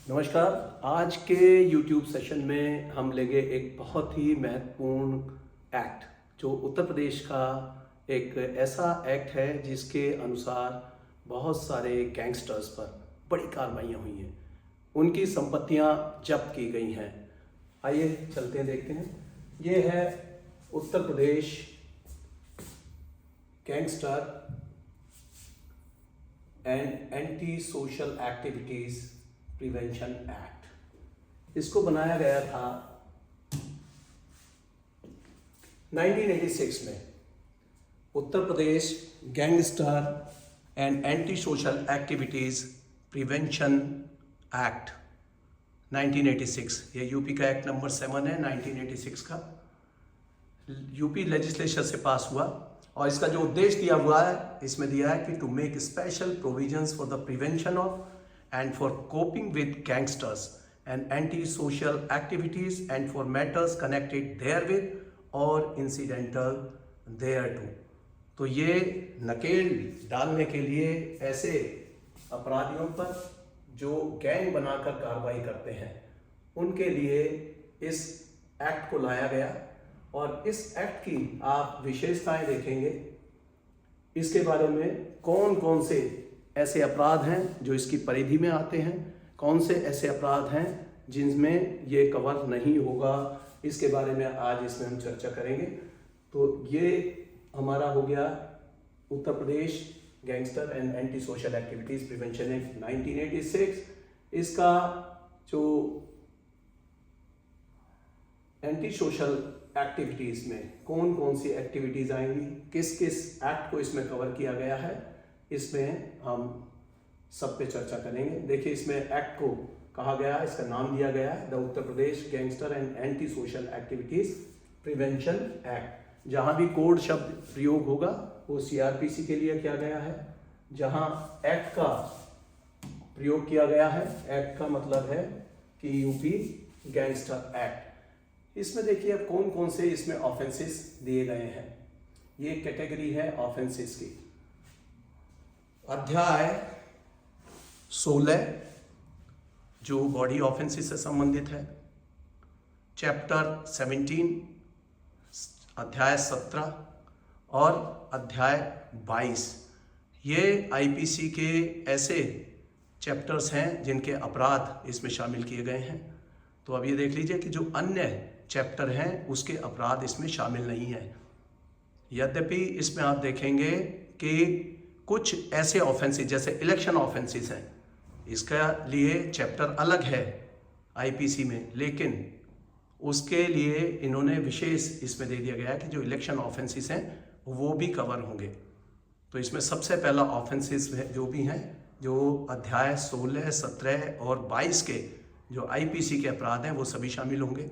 नमस्कार। आज के YouTube सेशन में हम लेंगे एक बहुत ही महत्वपूर्ण एक्ट जो उत्तर प्रदेश का एक ऐसा एक्ट है जिसके अनुसार बहुत सारे गैंगस्टर्स पर बड़ी कार्रवाइयाँ हुई हैं, उनकी संपत्तियाँ जब्त की गई हैं। आइए चलते हैं, देखते हैं। ये है Uttar Pradesh gangster and anti social activities prevention act. इसको बनाया गया था 1986 में। Uttar Pradesh gangster and anti social activities prevention act 1986, ये यूपी का एक्ट नंबर 7 है 1986 का। यूपी लेजिस्लेचर से पास हुआ और इसका जो उद्देश्य दिया हुआ है, इसमें दिया है कि to make special provisions for the prevention of and for coping with gangsters and anti-social activities and for matters connected therewith or incidental thereto। तो ये नकेल डालने के लिए ऐसे अपराधियों पर जो गैंग बनाकर कार्रवाई करते हैं, उनके लिए इस एक्ट को लाया गया। और इस एक्ट की आप विशेषताएं देखेंगे, इसके बारे में कौन कौन से ऐसे अपराध हैं जो इसकी परिधि में आते हैं, कौन से ऐसे अपराध हैं जिनमें ये कवर नहीं होगा, इसके बारे में आज इसमें हम चर्चा करेंगे। तो ये हमारा हो गया Uttar Pradesh gangster and anti social activities prevention act 1986। इसका जो एंटी सोशल एक्टिविटीज़ में कौन कौन सी एक्टिविटीज़ आएंगी, किस किस एक्ट को इसमें कवर किया गया है, इसमें हम सब पे चर्चा करेंगे। देखिए, इसमें एक्ट को कहा गया है, इसका नाम दिया गया है the Uttar Pradesh gangster and anti social activities prevention act. जहाँ भी कोड शब्द प्रयोग होगा वो सीआरपीसी के लिए किया गया है। जहाँ एक्ट का प्रयोग किया गया है, एक्ट का मतलब है कि यूपी गैंगस्टर एक्ट। इसमें देखिए अब कौन कौन से इसमें ऑफेंसेस दिए गए हैं। ये कैटेगरी है ऑफेंसेस की। अध्याय 16 जो बॉडी ऑफेंसेस से संबंधित है, चैप्टर 17 अध्याय 17 और अध्याय 22। ये आईपीसी के ऐसे चैप्टर्स हैं जिनके अपराध इसमें शामिल किए गए हैं। तो अब ये देख लीजिए कि जो अन्य चैप्टर हैं उसके अपराध इसमें शामिल नहीं हैं। यद्यपि इसमें आप देखेंगे कि कुछ ऐसे ऑफेंसेस जैसे इलेक्शन ऑफेंसेस हैं, इसका लिए चैप्टर अलग है आईपीसी में, लेकिन उसके लिए इन्होंने विशेष इसमें दे दिया गया है कि जो इलेक्शन ऑफेंसेस हैं वो भी कवर होंगे। तो इसमें सबसे पहला ऑफेंसेस जो भी हैं, जो अध्याय 16, 17 और 22 के जो आईपीसी के अपराध हैं वो सभी शामिल होंगे।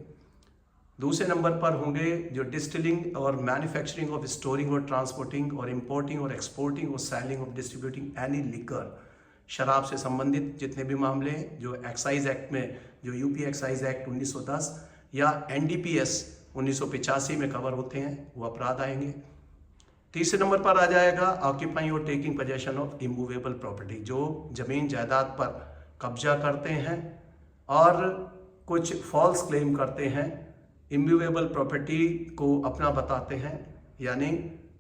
दूसरे नंबर पर होंगे जो डिस्टिलिंग और मैन्युफैक्चरिंग ऑफ स्टोरिंग और ट्रांसपोर्टिंग और इंपोर्टिंग और एक्सपोर्टिंग और सेलिंग और डिस्ट्रीब्यूटिंग एनी लिकर, शराब से संबंधित जितने भी मामले हैं जो एक्साइज एक्ट में, जो यूपी एक्साइज एक्ट 1910 या एनडीपीएस 1985 में कवर होते हैं, वो अपराध आएंगे। तीसरे नंबर पर आ जाएगा ऑक्यूपाइंग और taking possession of immovable property, जो जमीन जायदाद पर कब्जा करते हैं और कुछ फॉल्स क्लेम करते हैं, इमूवेबल प्रॉपर्टी को अपना बताते हैं, यानी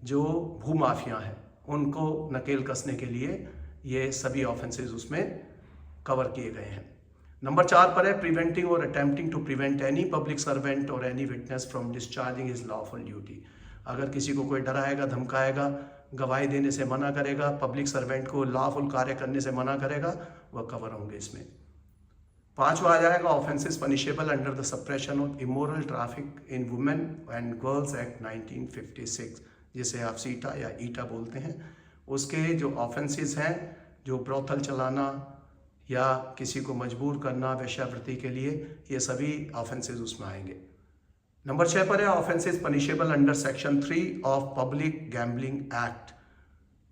जो भूमाफिया हैं उनको नकेल कसने के लिए ये सभी ऑफेंसेस उसमें कवर किए गए हैं। नंबर 4 पर है प्रिवेंटिंग और attempting to prevent any public servant और any witness from discharging his lawful duty. अगर किसी को कोई डराएगा, धमकाएगा, गवाही देने से मना करेगा, पब्लिक सर्वेंट को लॉफुल कार्य करने से मना करेगा, वह कवर होंगे इसमें। 5वां आ जाएगा offences punishable under the suppression of immoral traffic in women and girls act 1956, जिसे आप सीटा या ईटा बोलते हैं। उसके जो ऑफेंसेस हैं, जो ब्रोथल चलाना या किसी को मजबूर करना वेश्यावृत्ति के लिए, ये सभी ऑफेंसेस उसमें आएंगे। नंबर 6 पर है offences punishable under section 3 of public gambling act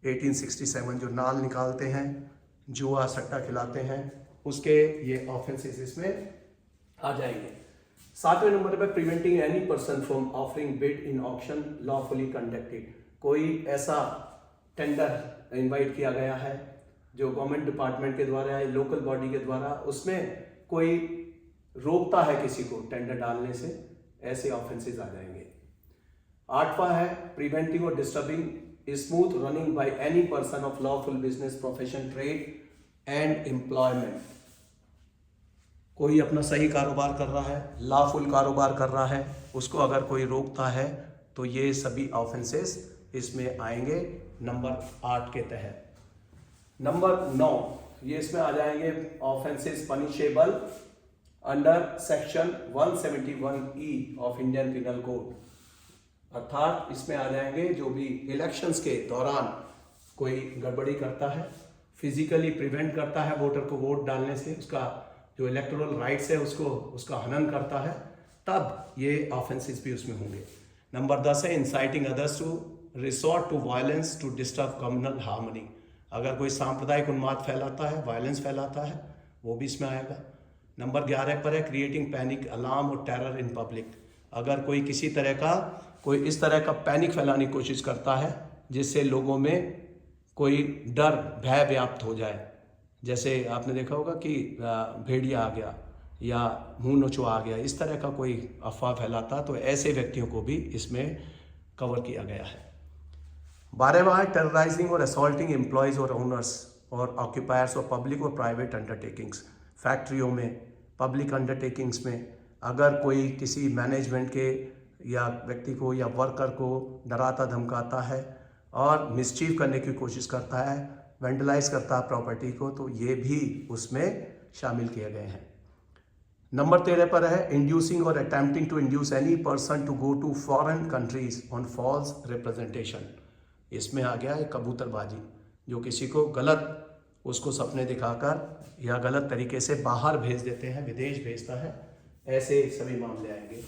1867, जो नाल निकालते हैं, जुआ सट्टा खिलाते हैं, उसके ये ऑफेंसेस इसमें आ जाएंगे। 7वें नंबर पर preventing any person from offering bid in auction lawfully conducted, कोई ऐसा टेंडर इनवाइट किया गया है जो गवर्नमेंट डिपार्टमेंट के द्वारा या लोकल बॉडी के द्वारा उसमें कोई रोकता है किसी को टेंडर डालने से, ऐसे ऑफेंसेस आ जाएंगे। 8वां है प्रिवेंटिंग और disturbing smooth running by any person of lawful business profession trade and employment. कोई अपना सही कारोबार कर रहा है, लॉफुल कारोबार कर रहा है, उसको अगर कोई रोकता है तो ये सभी ऑफेंसेस इसमें आएंगे नंबर 8 के तहत। नंबर 9 ये इसमें आ जाएंगे offences punishable under section 171E of Indian penal code, अर्थात इसमें आ जाएंगे जो भी इलेक्शंस के दौरान कोई गड़बड़ी करता है, फिजिकली प्रिवेंट करता है वोटर को वोट डालने से, उसका जो इलेक्टोरल राइट्स है उसका हनन करता है, तब ये ऑफेंसेस भी उसमें होंगे। नंबर 10 है inciting others to resort to violence to disturb communal harmony. अगर कोई सांप्रदायिक उन्माद फैलाता है, वायलेंस फैलाता है, वो भी इसमें आएगा। नंबर 11 पर है क्रिएटिंग पैनिक अलार्म और टेरर इन पब्लिक। अगर कोई किसी तरह का कोई इस तरह का पैनिक फैलाने की कोशिश करता है जिससे लोगों में कोई डर भय व्याप्त हो जाए, जैसे आपने देखा होगा कि भेड़िया आ गया या मुंह नोचो आ गया, इस तरह का कोई अफवाह फैलाता, तो ऐसे व्यक्तियों को भी इसमें कवर किया गया है। 12वां है टेरराइजिंग और असॉल्टिंग एम्प्लॉयज़ और ओनर्स और ऑक्यूपायर्स और पब्लिक और प्राइवेट अंडरटेकिंग्स। फैक्ट्रियों में, पब्लिक अंडरटेकिंग्स में अगर कोई किसी मैनेजमेंट के या व्यक्ति को या वर्कर को डराता धमकाता है और मिसचीव करने की कोशिश करता है, वेंडलाइज करता है प्रॉपर्टी को, तो ये भी उसमें शामिल किए गए हैं। नंबर 13 पर है इंड्यूसिंग और attempting to induce any person to go to foreign countries on false representation. इसमें आ गया है कबूतरबाजी, जो किसी को गलत उसको सपने दिखाकर या गलत तरीके से बाहर भेज देते हैं, विदेश भेजता है, ऐसे सभी मामले आएंगे।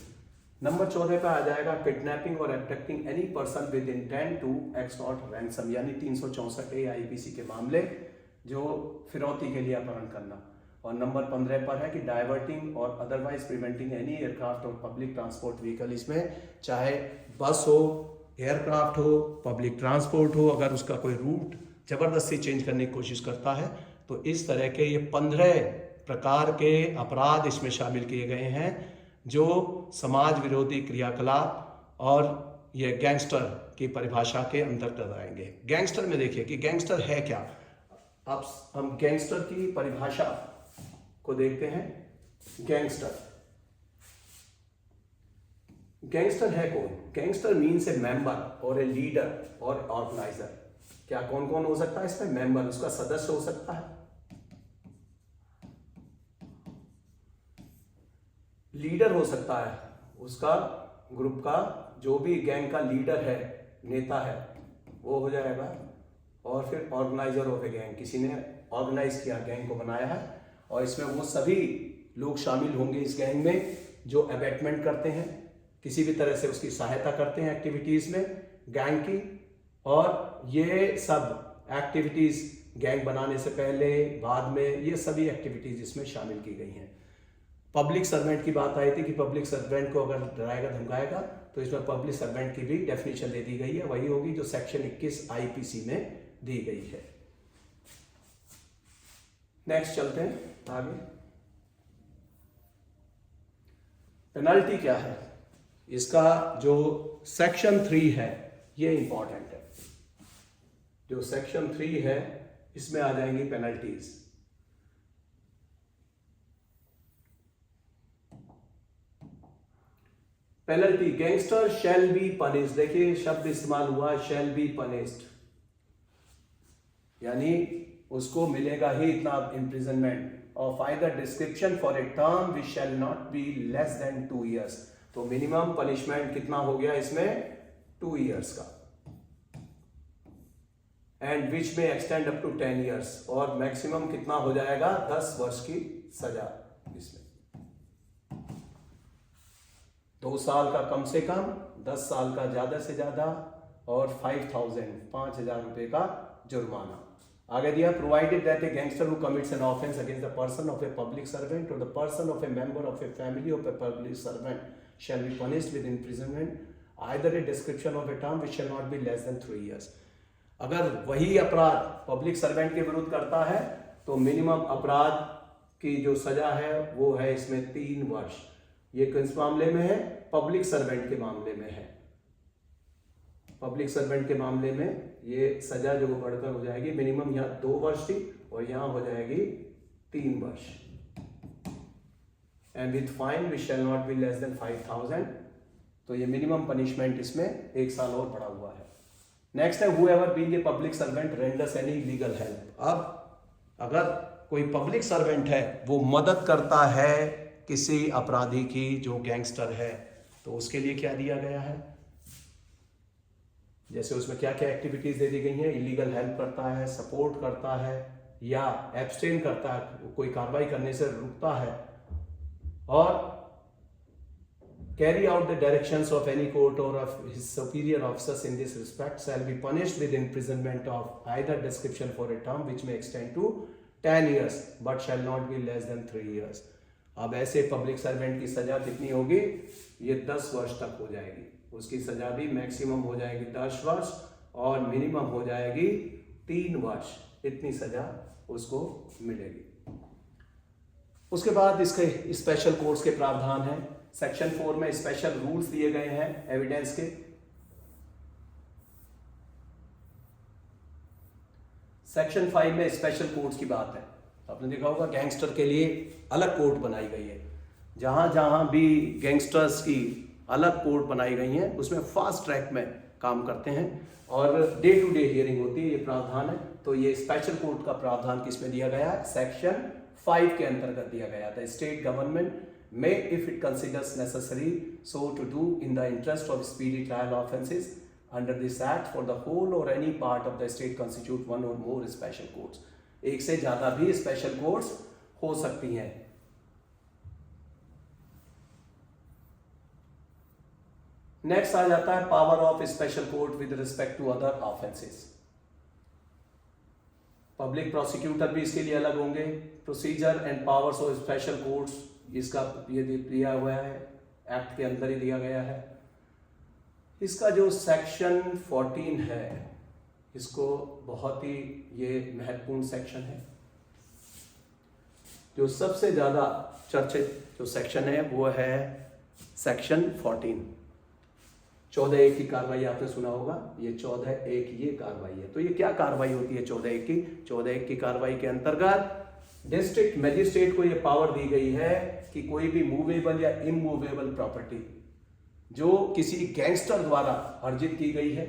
नंबर 14 पे आ जाएगा किडनैपिंग और abducting any person with intent to extort ransom, यानी 364A आईपीसी के मामले, जो फिरौती के लिए अपहरण करना। और नंबर 15 पर है कि डाइवर्टिंग और अदरवाइज प्रिवेंटिंग एनी एयरक्राफ्ट और पब्लिक ट्रांसपोर्ट व्हीकल। इसमें चाहे बस हो, एयरक्राफ्ट हो, पब्लिक ट्रांसपोर्ट हो, अगर उसका कोई रूट ज़बरदस्ती चेंज करने की कोशिश करता है तो इस तरह के ये 15 प्रकार के अपराध इसमें शामिल किए गए हैं जो समाज विरोधी क्रियाकलाप और ये गैंगस्टर की परिभाषा के अंतर्गत आएंगे। गैंगस्टर में देखिए कि गैंगस्टर है क्या। अब हम गैंगस्टर की परिभाषा को देखते हैं। गैंगस्टर है कौन? गैंगस्टर मीन्स ए मेंबर और ए लीडर और ऑर्गेनाइजर। क्या कौन कौन हो सकता है इसमें? मेंबर, उसका सदस्य हो सकता है, लीडर हो सकता है, उसका ग्रुप का जो भी गैंग का लीडर है, नेता है, वो हो जाएगा। और फिर ऑर्गेनाइजर ऑफ ए गैंग, किसी ने ऑर्गेनाइज किया, गैंग को बनाया है, और इसमें वो सभी लोग शामिल होंगे इस गैंग में जो अबेटमेंट करते हैं, किसी भी तरह से उसकी सहायता करते हैं एक्टिविटीज में गैंग की। और ये सब एक्टिविटीज गैंग बनाने से पहले, बाद में, ये सभी एक्टिविटीज इसमें शामिल की गई हैं। पब्लिक सर्वेंट की बात आई थी कि पब्लिक सर्वेंट को अगर डराएगा धमकाएगा, तो इसमें पब्लिक सर्वेंट की भी डेफिनेशन दे दी गई है, वही होगी जो सेक्शन 21 आईपीसी में दी गई है। नेक्स्ट चलते हैं आगे। पेनल्टी क्या है? इसका जो सेक्शन 3 है ये इंपॉर्टेंट है। जो सेक्शन 3 है इसमें आ जाएंगी penalties. Penalty, gangster shell be punished. देखिए शब्द इस्तेमाल हुआ शैल बी पनिश्ड, यानी उसको मिलेगा ही इतना imprisonment of either description for a term which shell not be less then 2 years। तो मिनिमम पनिशमेंट कितना हो गया इसमें? 2 years का, एंड विच में एक्सटेंड अप टू 10 years, और मैक्सिमम कितना हो जाएगा? 10 वर्ष की सजा। इसमें 2 साल का कम से कम, 10 साल का ज्यादा से ज्यादा, और 5,000 रुपए का जुर्माना। आगे दिया provided that a gangster who commits an offence against the person of a public servant और the person of a member of a family of a public servant shall be punished with imprisonment either a description of a term which shall not be less than 3 years। अगर वही अपराध public servant के विरुद्ध करता है तो minimum अपराध की जो सजा है वो है इसमें 3 वर्ष। ये किस मामले में है? पब्लिक सर्वेंट के मामले में है। पब्लिक सर्वेंट के मामले में ये सजा जो बढ़कर हो जाएगी, मिनिमम यहाँ 2 वर्ष थी और यहाँ हो जाएगी 3 वर्ष। And with fine which shell not be less then 5,000। तो ये मिनिमम पनिशमेंट इसमें 1 साल और बढ़ा हुआ है। नेक्स्ट है whoever being a public servant renders any legal help। अब अगर कोई पब्लिक सर्वेंट है वो मदद करता है किसी अपराधी की जो गैंगस्टर है, तो उसके लिए क्या दिया गया है? जैसे उसमें क्या क्या एक्टिविटीज दे दी गई हैं, इलीगल हेल्प करता है, सपोर्ट करता है या एब्सटेन करता है, कोई कार्रवाई करने से रुकता है, और carry out the directions of any court or of his superior officers in this respect shall be punished with imprisonment of either description for a term which may extend to 10 years but shall not be less than 3 years। अब ऐसे public servant की सजा कितनी होगी? ये 10 वर्ष तक हो जाएगी। उसकी सजा भी मैक्सिमम हो जाएगी 10 वर्ष और मिनिमम हो जाएगी 3 वर्ष। इतनी सजा उसको मिलेगी। उसके बाद इसके स्पेशल कोर्ट्स के प्रावधान हैं। सेक्शन 4 में स्पेशल रूल्स दिए गए हैं एविडेंस के। सेक्शन 5 में स्पेशल कोर्ट्स की बात है। आपने देखा होगा गैंगस्टर के लिए अलग कोर्ट बनाई गई है। जहां जहां भी गैंगस्टर्स की अलग कोर्ट बनाई गई हैं उसमें फास्ट ट्रैक में काम करते हैं और डे टू डे हियरिंग होती है। ये प्रावधान है। तो ये स्पेशल कोर्ट का प्रावधान किसमें दिया गया है? सेक्शन 5 के अंतर्गत दिया गया था। State government may, if it considers necessary, so to do in the interest of speedy trial offences under this act for the whole or any part of the state constitute one or more special courts। एक से ज्यादा भी special courts हो सकती हैं। Next आ जाता है power of special court with respect to other offences. Public prosecutor भी इसके लिए अलग होंगे। Procedure and powers of special courts इसका ये दिया हुआ है, एक्ट के अंदर ही दिया गया है। इसका जो सेक्शन 14 है इसको बहुत ही ये महत्वपूर्ण सेक्शन है। जो सबसे ज्यादा चर्चित जो सेक्शन है वो है सेक्शन 14। 14(1) की कार्रवाई आपने सुना होगा। ये 14(1) ये कार्रवाई है। तो ये क्या कार्रवाई होती है 14(1) की? 14(1) की कार्रवाई के अंतर्गत डिस्ट्रिक्ट मजिस्ट्रेट को यह पावर दी गई है कि कोई भी मूवेबल या इमूवेबल प्रॉपर्टी जो किसी गैंगस्टर द्वारा अर्जित की गई है,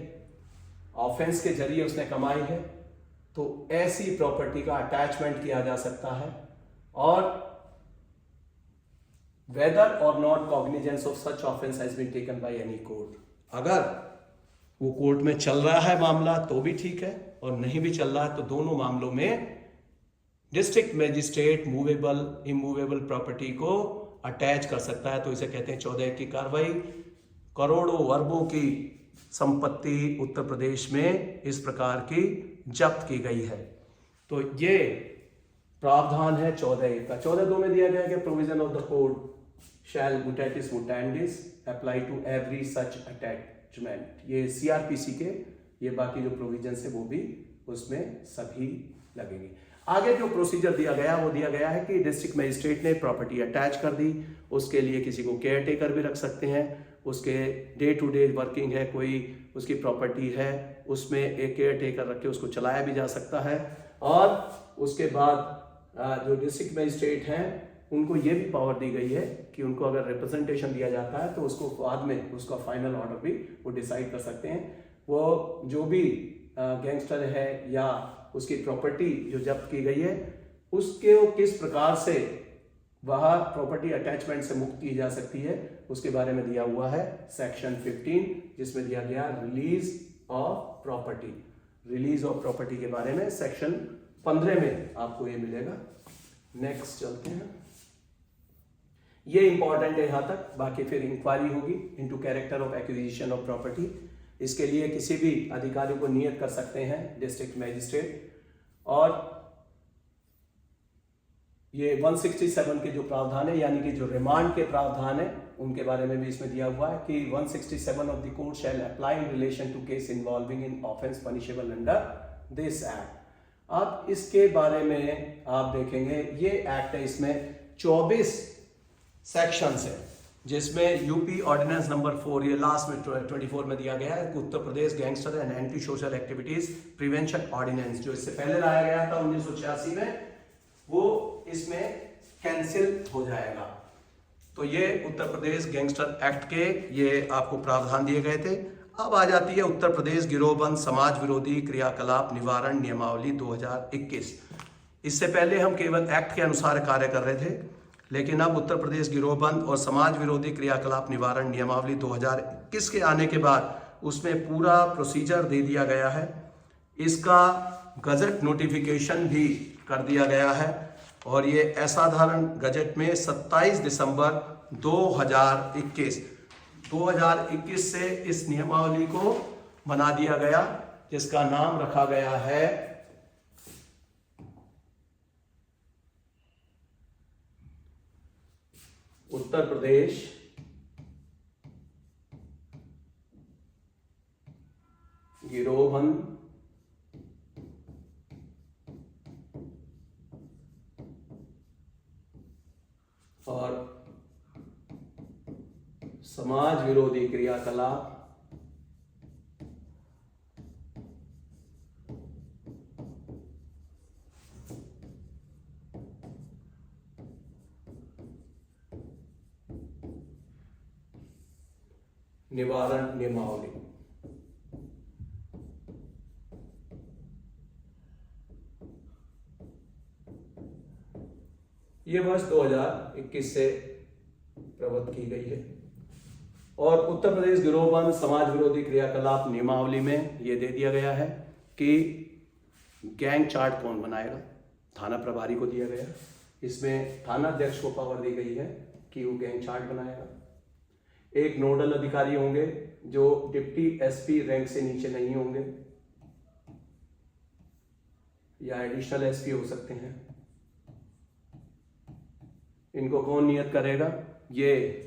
ऑफेंस के जरिए उसने कमाई है, तो ऐसी प्रॉपर्टी का अटैचमेंट किया जा सकता है और वेदर और not cognizance of such offence has been taken by any court. अगर वो कोर्ट में चल रहा है मामला तो भी ठीक है और नहीं भी चल रहा है तो दोनों मामलों में district magistrate movable immovable property को अटैच कर सकता है। तो इसे कहते हैं 14(1) की कार्रवाई। करोड़ों अरबों की संपत्ति उत्तर प्रदेश में इस प्रकार की जब्त की गई है। तो ये प्रावधान है 14(1) का। 14(2) में दिया गया कि provision of the code shall mutatis mutandis apply to every such attachment. ये सीआरपीसी के ये बाकी जो प्रोविजन है वो भी उसमें सभी लगेंगे। आगे जो प्रोसीजर दिया गया वो दिया गया है कि डिस्ट्रिक्ट मजिस्ट्रेट ने प्रॉपर्टी अटैच कर दी, उसके लिए किसी को केयर टेकर भी रख सकते हैं। उसके डे टू डे वर्किंग है, कोई उसकी प्रॉपर्टी है, उसमें एक केयर टेकर रख के उसको चलाया भी जा सकता है। और उसके बाद जो डिस्ट्रिक्ट मजिस्ट्रेट हैं उनको ये भी पावर दी गई है कि उनको अगर रिप्रेजेंटेशन दिया जाता है तो उसको बाद में उसका फाइनल ऑर्डर भी वो डिसाइड कर सकते हैं। वो जो भी गैंगस्टर है या उसकी प्रॉपर्टी जो जब्त की गई है उसके वो किस प्रकार से वह प्रॉपर्टी अटैचमेंट से मुक्त की जा सकती है उसके बारे में दिया हुआ है सेक्शन 15, जिसमें दिया गया release of property. Release of property के बारे में सेक्शन 15 में आपको ये मिलेगा। नेक्स्ट चलते हैं। ये इंपॉर्टेंट है यहां तक, बाकी फिर इंक्वायरी होगी into character of acquisition of property. इसके लिए किसी भी अधिकारी को नियत कर सकते हैं डिस्ट्रिक्ट मजिस्ट्रेट। और ये 167 के जो प्रावधान है यानी कि जो रिमांड के प्रावधान है उनके बारे में भी इसमें दिया हुआ है कि 167 of the code shall apply in relation to case involving in offence punishable under this act. अब इसके बारे में आप देखेंगे ये एक्ट है, इसमें 24 सेक्शंस है, जिसमें यूपी ऑर्डिनेंस नंबर 4 ये लास्ट में 24 में दिया गया है, Uttar Pradesh gangster and anti social activities prevention ordinance जो इससे पहले लाया गया था 1986 में, वो इसमें कैंसिल हो जाएगा। तो ये उत्तर प्रदेश गैंगस्टर एक्ट के ये आपको प्रावधान दिए गए थे। अब आ जाती है उत्तर प्रदेश गिरोहबंद समाज विरोधी क्रियाकलाप निवारण नियमावली 2021। इससे पहले हम केवल एक्ट के अनुसार कार्य कर रहे थे, लेकिन अब उत्तर प्रदेश गिरोहबंद और समाज विरोधी क्रियाकलाप निवारण नियमावली 2021 के आने के बाद उसमें पूरा प्रोसीजर दे दिया गया है। इसका गजट नोटिफिकेशन भी कर दिया गया है और ये असाधारण गजट में 27 दिसंबर 2021 से इस नियमावली को बना दिया गया, जिसका नाम रखा गया है उत्तर प्रदेश गिरोहबंद और समाज विरोधी क्रियाकलाप निवारण नियमावली। ये वर्ष 2021 से प्रवृत्त की गई है और उत्तर प्रदेश गिरोहबंद समाज विरोधी क्रियाकलाप नियमावली में ये दे दिया गया है कि गैंग चार्ट कौन बनाएगा, थाना प्रभारी को दिया गया। इसमें थाना अध्यक्ष को पावर दी गई है कि वो गैंग चार्ट बनाएगा। एक नोडल अधिकारी होंगे जो डिप्टी एसपी रैंक से नीचे नहीं होंगे या एडिशनल एसपी हो सकते हैं। इनको कौन नियत करेगा, ये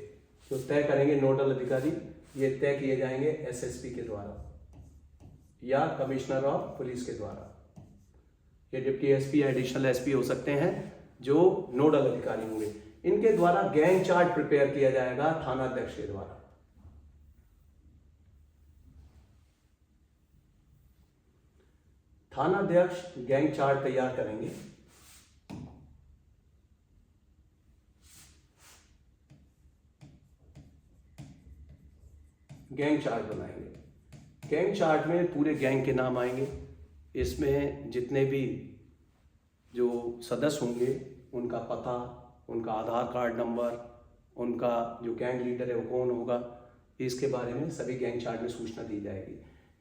जो तय करेंगे नोडल अधिकारी, ये तय किए जाएंगे एसएसपी के द्वारा या कमिश्नर ऑफ पुलिस के द्वारा। ये डिप्टी एसपी या एडिशनल एसपी हो सकते हैं जो नोडल अधिकारी होंगे। इनके द्वारा गैंग चार्ट प्रिपेयर किया जाएगा थाना अध्यक्ष के द्वारा। थाना अध्यक्ष गैंग चार्ट तैयार करेंगे। गैंग चार्ट बनाएंगे। गैंग चार्ट में पूरे गैंग के नाम आएंगे। इसमें जितने भी जो सदस्य होंगे उनका पता, उनका आधार कार्ड नंबर, उनका जो गैंग लीडर है वो कौन होगा, इसके बारे में सभी गैंग चार्ट में सूचना दी जाएगी।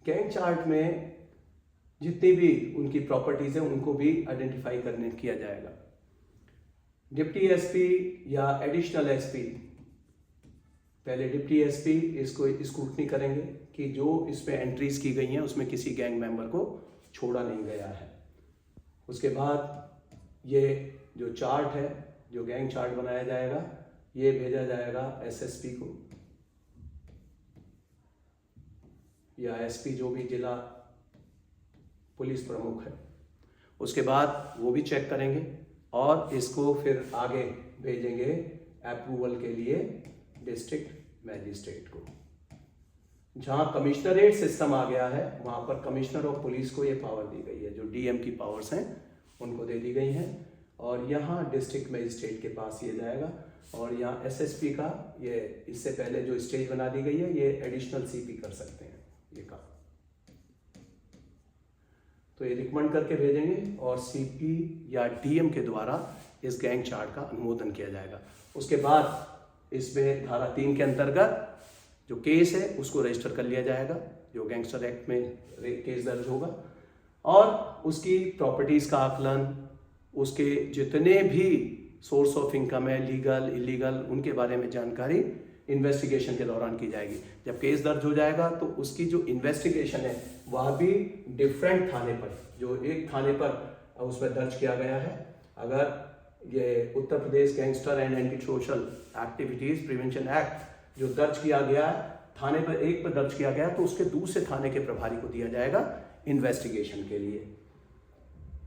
गैंग चार्ट में जितनी भी उनकी प्रॉपर्टीज है उनको भी आइडेंटिफाई किया जाएगा। डिप्टी एसपी या एडिशनल एसपी, पहले डिप्टी एसपी इसको स्क्रूटनी करेंगे कि जो इसमें एंट्रीज की गई हैं उसमें किसी गैंग मेंबर को छोड़ा नहीं गया है। उसके बाद ये जो चार्ट है, जो गैंग चार्ट बनाया जाएगा, ये भेजा जाएगा एसएसपी को या एसपी जो भी जिला पुलिस प्रमुख है। उसके बाद वो भी चेक करेंगे और इसको फिर आगे भेजेंगे अप्रूवल के लिए डिस्ट्रिक्ट मैजिस्ट्रेट को। जहां कमिश्नरेट सिस्टम आ गया है वहां पर कमिश्नर ऑफ पुलिस को ये पावर दी गई है, जो डीएम की पावर्स हैं उनको दे दी गई हैं। और यहाँ डिस्ट्रिक्ट मैजिस्ट्रेट के पास ये जाएगा और यहाँ एसएसपी का ये इससे पहले जो स्टेज बना दी गई है ये एडिशनल सीपी कर सकते हैं ये काम। तो ये रिकमेंड करके भेजेंगे और सीपी या डीएम के द्वारा इस गैंग चार्ट का अनुमोदन किया जाएगा। उसके बाद इसमें धारा 3 के अंतर्गत जो केस है उसको रजिस्टर कर लिया जाएगा, जो गैंगस्टर एक्ट में केस दर्ज होगा, और उसकी प्रॉपर्टीज़ का आकलन, उसके जितने भी सोर्स ऑफ इनकम है, लीगल इलीगल, उनके बारे में जानकारी इन्वेस्टिगेशन के दौरान की जाएगी। जब केस दर्ज हो जाएगा तो उसकी जो इन्वेस्टिगेशन है वह भी डिफरेंट थाने पर, जो एक थाने पर उसमें दर्ज किया गया है, अगर ये Uttar Pradesh gangster and anti social activities prevention act जो दर्ज किया गया थाने पर 1 पर दर्ज किया गया, तो उसके दूसरे थाने के प्रभारी को दिया जाएगा इन्वेस्टिगेशन के लिए।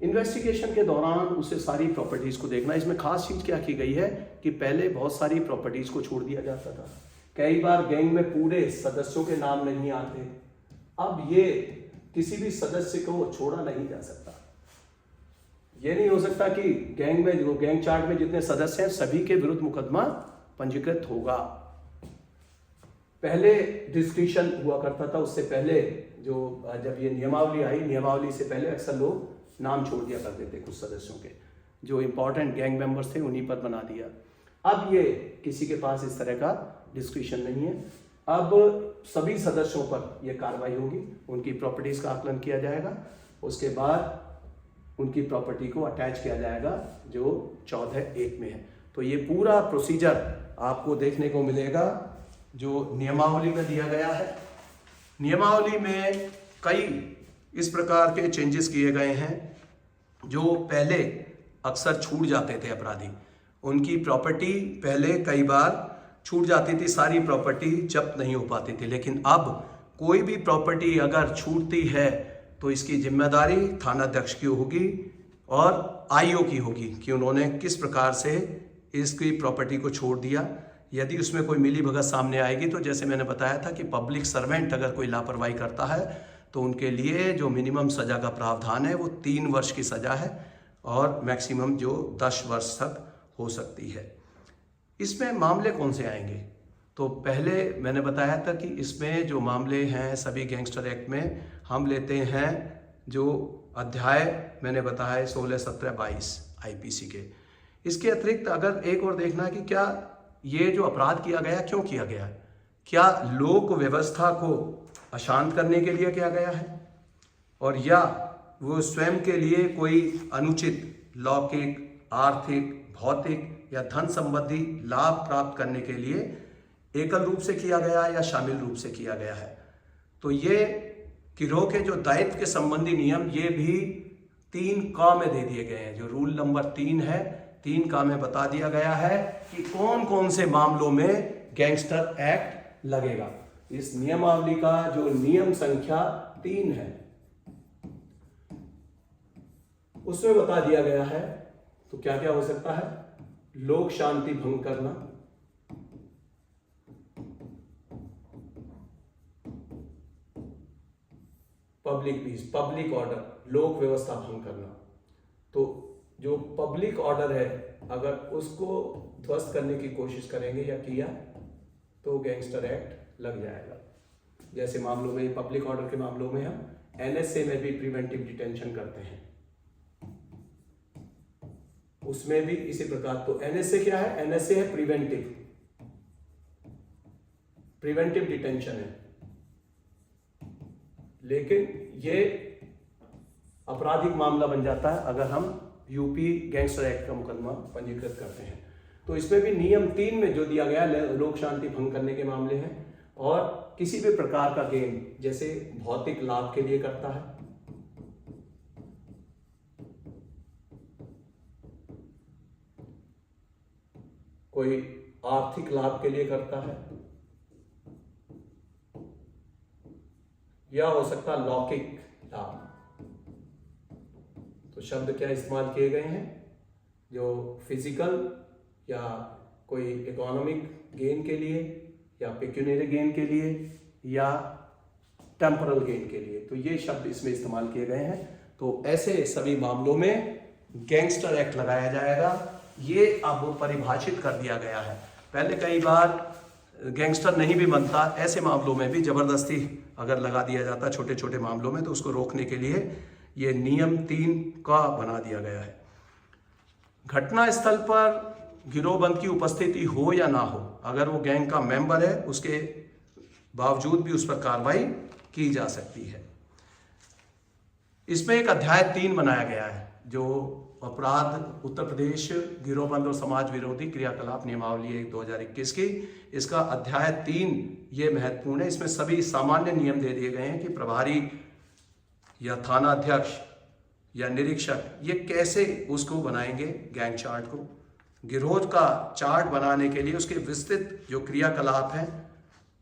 इन्वेस्टिगेशन के दौरान उसे सारी प्रॉपर्टीज को देखना। इसमें खास चीज क्या की गई है कि पहले बहुत सारी प्रॉपर्टीज को छोड़ दिया जाता था, कई बार गैंग में पूरे सदस्यों के नाम नहीं आते, अब ये किसी भी सदस्य को छोड़ा नहीं जा सकता। ये नहीं हो सकता कि गैंग में जो गैंग चार्ट में जितने सदस्य हैं सभी के विरुद्ध मुकदमा पंजीकृत होगा। पहले डिस्क्रिप्शन हुआ करता था, उससे पहले जो जब ये नियमावली आई, नियमावली से पहले अक्सर लोग नाम छोड़ दिया करते थे कुछ सदस्यों के, जो इंपॉर्टेंट गैंग मेंबर्स थे उन्हीं पर बना दिया। अब ये किसी के पास इस तरह का डिस्क्रिप्शन नहीं है, अब सभी सदस्यों पर यह कार्रवाई होगी, उनकी प्रॉपर्टीज का आकलन किया जाएगा, उसके बाद उनकी प्रॉपर्टी को अटैच किया जाएगा जो 14(1) में है। तो ये पूरा प्रोसीजर आपको देखने को मिलेगा जो नियमावली में दिया गया है। नियमावली में कई इस प्रकार के चेंजेस किए गए हैं। जो पहले अक्सर छूट जाते थे अपराधी, उनकी प्रॉपर्टी पहले कई बार छूट जाती थी, सारी प्रॉपर्टी जब्त नहीं हो पाती थी, लेकिन अब कोई भी प्रॉपर्टी अगर छूटती है तो इसकी जिम्मेदारी थानाध्यक्ष की होगी और आईओ की होगी कि उन्होंने किस प्रकार से इसकी प्रॉपर्टी को छोड़ दिया। यदि उसमें कोई मिलीभगत सामने आएगी तो जैसे मैंने बताया था कि पब्लिक सर्वेंट अगर कोई लापरवाही करता है तो उनके लिए जो मिनिमम सज़ा का प्रावधान है वो 3 वर्ष की सज़ा है और मैक्सिमम जो 10 वर्ष तक हो सकती है। इसमें मामले कौन से आएंगे? तो पहले मैंने बताया था कि इसमें जो मामले हैं सभी गैंगस्टर एक्ट में हम लेते हैं जो अध्याय मैंने बताया 16, 17, 22 आईपीसी के। इसके अतिरिक्त अगर एक और देखना है कि क्या ये जो अपराध किया गया क्यों किया गया, क्या लोक व्यवस्था को अशांत करने के लिए किया गया है और या वो स्वयं के लिए कोई अनुचित लौकिक, आर्थिक, भौतिक या धन संबंधी लाभ प्राप्त करने के लिए एकल रूप से किया गया है या शामिल रूप से किया गया है। तो ये गिरोह के जो दायित्व के संबंधी नियम ये भी 3 क में दे दिए गए हैं। जो रूल नंबर 3 है, 3 क में बता दिया गया है कि कौन कौन से मामलों में गैंगस्टर एक्ट लगेगा। इस नियमावली का जो नियम संख्या 3 है उसमें बता दिया गया है। तो क्या क्या हो सकता है? लोक शांति भंग करना, पब्लिक पीस, पब्लिक ऑर्डर, लोक व्यवस्था भंग करना। तो जो पब्लिक ऑर्डर है अगर उसको ध्वस्त करने की कोशिश करेंगे या किया तो गैंगस्टर एक्ट लग जाएगा। जैसे मामलों में, पब्लिक ऑर्डर के मामलों में हम एनएसए में भी प्रिवेंटिव डिटेंशन करते हैं, उसमें भी इसी प्रकार। तो एनएसए क्या है? एनएसए है प्रिवेंटिव डिटेंशन है, लेकिन ये आपराधिक मामला बन जाता है अगर हम यूपी गैंगस्टर एक्ट का मुकदमा पंजीकृत करते हैं। तो इसमें भी नियम 3 में जो दिया गया है लोक शांति भंग करने के मामले हैं और किसी भी प्रकार का गेम जैसे भौतिक लाभ के लिए करता है, कोई आर्थिक लाभ के लिए करता है या हो सकता है लौकिक लाभ। तो शब्द क्या इस्तेमाल किए गए हैं? जो फिजिकल या कोई इकोनॉमिक गेन के लिए या पेक्यूनियरी गेन के लिए या टेम्पोरल गेन के लिए, तो ये शब्द इसमें इस्तेमाल किए गए हैं। तो ऐसे सभी मामलों में गैंगस्टर एक्ट लगाया जाएगा। ये अब परिभाषित कर दिया गया है। पहले कई बार गैंगस्टर नहीं भी बनता, ऐसे मामलों में भी जबरदस्ती अगर लगा दिया जाता छोटे छोटे मामलों में, तो उसको रोकने के लिए ये नियम 3 का बना दिया गया है। घटना स्थल पर गिरोहबंद की उपस्थिति हो या ना हो, अगर वो गैंग का मेंबर है उसके बावजूद भी उस पर कार्रवाई की जा सकती है। इसमें एक अध्याय 3 बनाया गया है जो अपराध उत्तर प्रदेश गिरोहबंद और समाज विरोधी क्रियाकलाप नियमावली 1/2021 की, इसका अध्याय 3 ये महत्वपूर्ण है। इसमें सभी सामान्य नियम दे दिए गए हैं कि प्रभारी या थाना अध्यक्ष या निरीक्षक, ये कैसे उसको बनाएंगे गैंग चार्ट को। गिरोह का चार्ट बनाने के लिए उसके विस्तृत जो क्रियाकलाप हैं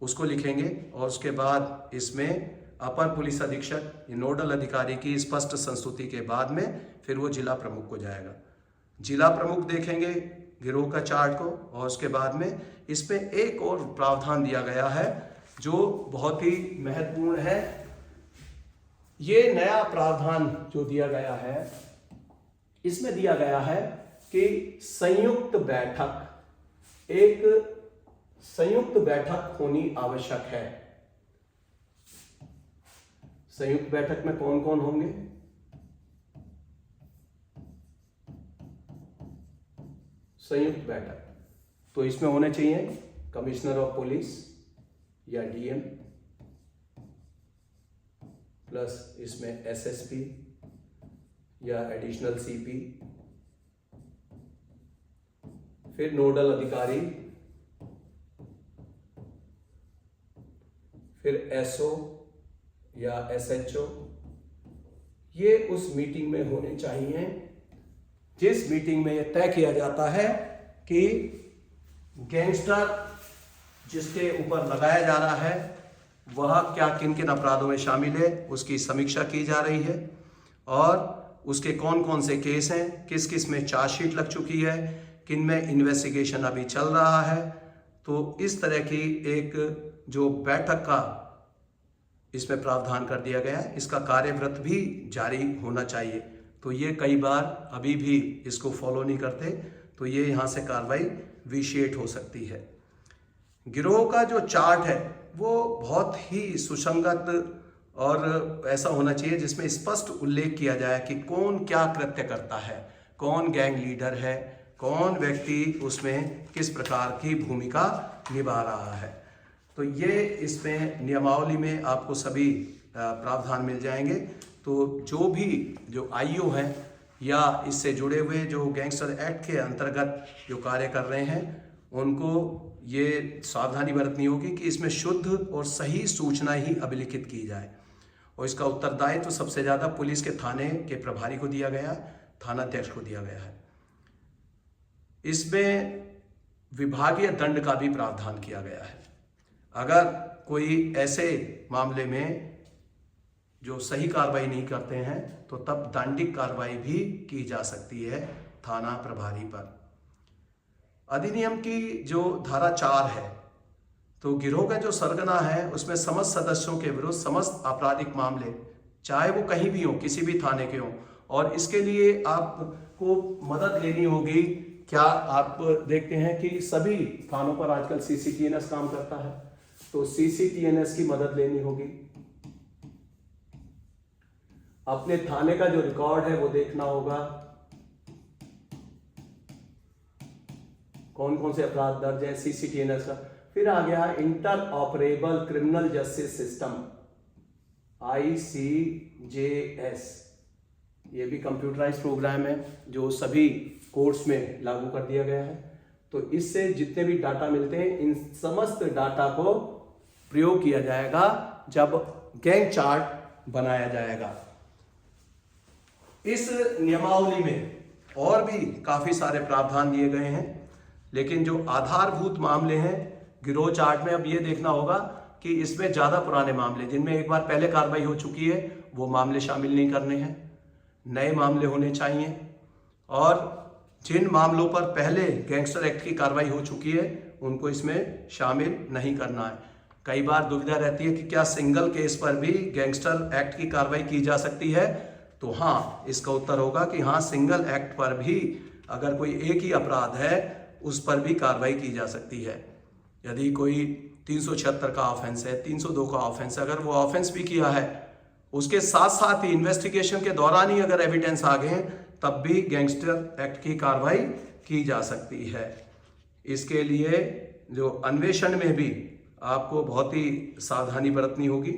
उसको लिखेंगे और उसके बाद इसमें अपर पुलिस अधीक्षक नोडल अधिकारी की स्पष्ट संस्तुति के बाद में फिर वो जिला प्रमुख को जाएगा। जिला प्रमुख देखेंगे गिरोह का चार्ट को और उसके बाद में इसमें एक और प्रावधान दिया गया है जो बहुत ही महत्वपूर्ण है। ये नया प्रावधान जो दिया गया है, इसमें दिया गया है कि संयुक्त बैठक होनी आवश्यक है। संयुक्त बैठक में कौन कौन होंगे? संयुक्त बैठक तो इसमें होने चाहिए कमिश्नर ऑफ पुलिस या डीएम, प्लस इसमें एसएसपी या एडिशनल सीपी, फिर नोडल अधिकारी, फिर एसओ या एसएचओ। ये उस मीटिंग में होने चाहिए जिस मीटिंग में यह तय किया जाता है कि गैंगस्टर जिसके ऊपर लगाया जा रहा है वह क्या किन किन अपराधों में शामिल है, उसकी समीक्षा की जा रही है और उसके कौन कौन से केस हैं, किस किस में चार्जशीट लग चुकी है, किन में इन्वेस्टिगेशन अभी चल रहा है। तो इस तरह की एक जो बैठक का इसमें प्रावधान कर दिया गया है, इसका कार्यव्रत भी जारी होना चाहिए। तो ये कई बार अभी भी इसको फॉलो नहीं करते, तो ये यहाँ से कार्रवाई विशेष हो सकती है। गिरोह का जो चार्ट है वो बहुत ही सुसंगत और ऐसा होना चाहिए जिसमें स्पष्ट उल्लेख किया जाए कि कौन क्या कृत्य करता है, कौन गैंग लीडर है, कौन व्यक्ति उसमें किस प्रकार की भूमिका निभा रहा है। तो ये इसमें नियमावली में आपको सभी प्रावधान मिल जाएंगे। तो जो आईओ हैं या इससे जुड़े हुए जो गैंगस्टर एक्ट के अंतर्गत जो कार्य कर रहे हैं उनको ये सावधानी बरतनी होगी कि इसमें शुद्ध और सही सूचना ही अभिलिखित की जाए और इसका उत्तरदायित्व तो सबसे ज़्यादा पुलिस के थाने के प्रभारी को दिया गया, थानाध्यक्ष को दिया गया है। इसमें विभागीय दंड का भी प्रावधान किया गया है। अगर कोई ऐसे मामले में जो सही कार्रवाई नहीं करते हैं तो तब दंडिक कार्रवाई भी की जा सकती है थाना प्रभारी पर। अधिनियम की जो धारा 4 है, तो गिरोह का जो सरगना है उसमें समस्त सदस्यों के विरुद्ध समस्त आपराधिक मामले, चाहे वो कहीं भी हो, किसी भी थाने के हो, और इसके लिए आपको मदद लेनी होगी। क्या आप देखते हैं कि सभी थानों पर आजकल सीसीटीएनएस काम करता है, तो सीसीटीएनएस की मदद लेनी होगी। अपने थाने का जो रिकॉर्ड है वो देखना होगा, कौन कौन से अपराध दर्ज है, सीसीटीएनएस का। फिर आ गया inter operable criminal justice system, ICJS। ये भी कंप्यूटराइज्ड प्रोग्राम है जो सभी कोर्ट्स में लागू कर दिया गया है। तो इससे जितने भी डाटा मिलते हैं इन समस्त डाटा को प्रयोग किया जाएगा जब गैंग चार्ट बनाया जाएगा। इस नियमावली में और भी काफी सारे प्रावधान दिए गए हैं, लेकिन जो आधारभूत मामले हैं गिरोह चार्ट में अब ये देखना होगा कि इसमें ज्यादा पुराने मामले जिनमें एक बार पहले कार्रवाई हो चुकी है वो मामले शामिल नहीं करने हैं, नए मामले होने चाहिए। और जिन मामलों पर पहले गैंगस्टर एक्ट की कार्रवाई हो चुकी है उनको इसमें शामिल नहीं करना है। कई बार दुविधा रहती है कि क्या सिंगल केस पर भी गैंगस्टर एक्ट की कार्रवाई की जा सकती है, तो हाँ, इसका उत्तर होगा कि हाँ, सिंगल एक्ट पर भी अगर कोई एक ही अपराध है उस पर भी कार्रवाई की जा सकती है। यदि कोई 376 का ऑफेंस है, 302 का ऑफेंस है, अगर वो ऑफेंस भी किया है उसके साथ साथ ही इन्वेस्टिगेशन के दौरान ही अगर एविडेंस आ गए तब भी गैंगस्टर एक्ट की कार्रवाई की जा सकती है। इसके लिए जो अन्वेषण में भी आपको बहुत ही सावधानी बरतनी होगी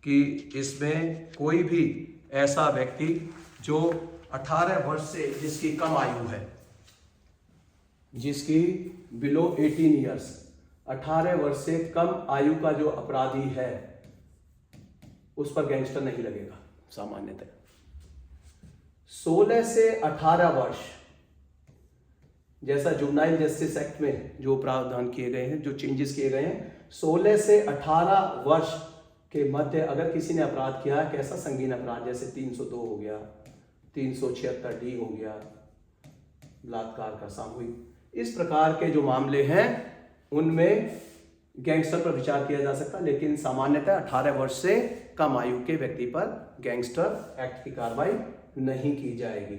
कि इसमें कोई भी ऐसा व्यक्ति जो 18 वर्ष से जिसकी कम आयु है, जिसकी बिलो 18 ईयर्स, 18 वर्ष से कम आयु का जो अपराधी है उस पर गैंगस्टर नहीं लगेगा सामान्यतः। 16 से 18 वर्ष, जैसा जुवेनाइल जस्टिस एक्ट में जो प्रावधान किए गए हैं, जो चेंजेस किए गए हैं, 16 से 18 वर्ष के मध्य अगर किसी ने अपराध किया है, कैसा संगीन अपराध, जैसे 302 हो गया, 376D हो गया, बलात्कार का सामूहिक, इस प्रकार के जो मामले हैं उनमें गैंगस्टर पर विचार किया जा सकता है। लेकिन सामान्यतः 18 वर्ष से कम आयु के व्यक्ति पर गैंगस्टर एक्ट की कार्रवाई नहीं की जाएगी।